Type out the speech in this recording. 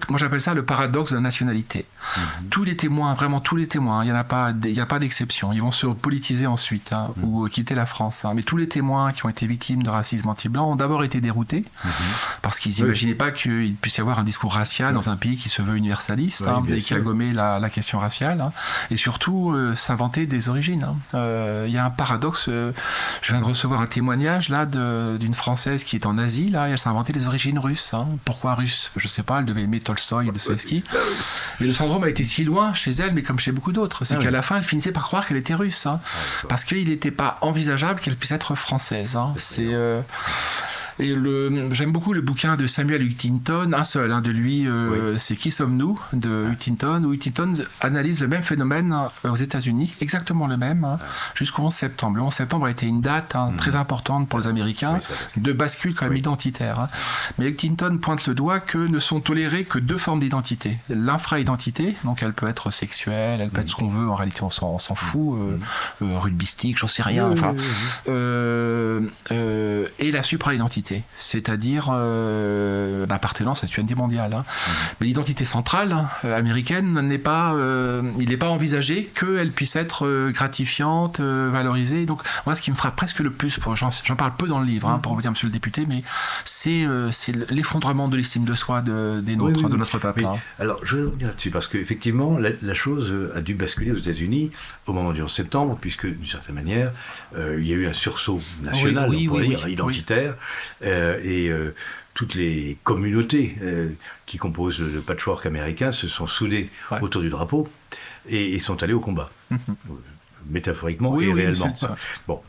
donc, moi j'appelle ça le paradoxe de la nationalité. Tous les témoins, vraiment tous les témoins, il n'y a pas d'exception. Ils vont se politiser ensuite ou quitter la France. Mais tous les témoins qui ont été victimes de racisme anti-blanc ont d'abord été déroutés parce qu'ils n'imaginaient pas qu'il puisse y avoir un discours racial dans un pays qui se veut universaliste et qui a gommé la question raciale. Et surtout, s'inventer des origines. Il y a un paradoxe. Je viens de recevoir un témoignage là d'une Française qui est en Asie là, et elle s'est inventée des origines russes. Pourquoi russes? Je sais pas, elle devait aimer Tolstoï, Dostoïevski. Mais le syndrome a été si loin chez elle, mais comme chez beaucoup d'autres, c'est qu'à la fin, elle finissait par croire qu'elle était russe, parce qu'il n'était pas envisageable qu'elle puisse être française. Et j'aime beaucoup le bouquin de Samuel Huntington, un seul de lui, c'est Qui sommes-nous de Huntington, où Huntington analyse le même phénomène aux États-Unis, exactement le même, jusqu'au 11 septembre. Le 11 septembre a été une date très importante pour les Américains, de bascule quand même identitaire. Mais Huntington pointe le doigt que ne sont tolérées que deux formes d'identité. L'infra-identité, donc elle peut être sexuelle, elle peut être ce qu'on veut, en réalité on s'en fout, rugbystique, j'en sais rien, et la supra-identité. C'est-à-dire l'appartenance à l'humanité mondiale. Mais l'identité centrale américaine il n'est pas envisagé qu'elle puisse être gratifiante, valorisée. Donc moi, ce qui me frappe presque le plus, j'en parle peu dans le livre, pour vous dire, monsieur le député, mais c'est l'effondrement de l'estime de soi de notre peuple. Alors, je vais revenir là-dessus, parce qu'effectivement, la chose a dû basculer aux États-Unis au moment du 11 septembre, puisque, d'une certaine manière, il y a eu un sursaut national, identitaire, et toutes les communautés qui composent le patchwork américain se sont soudées autour du drapeau et sont allées au combat, métaphoriquement et réellement. Bon,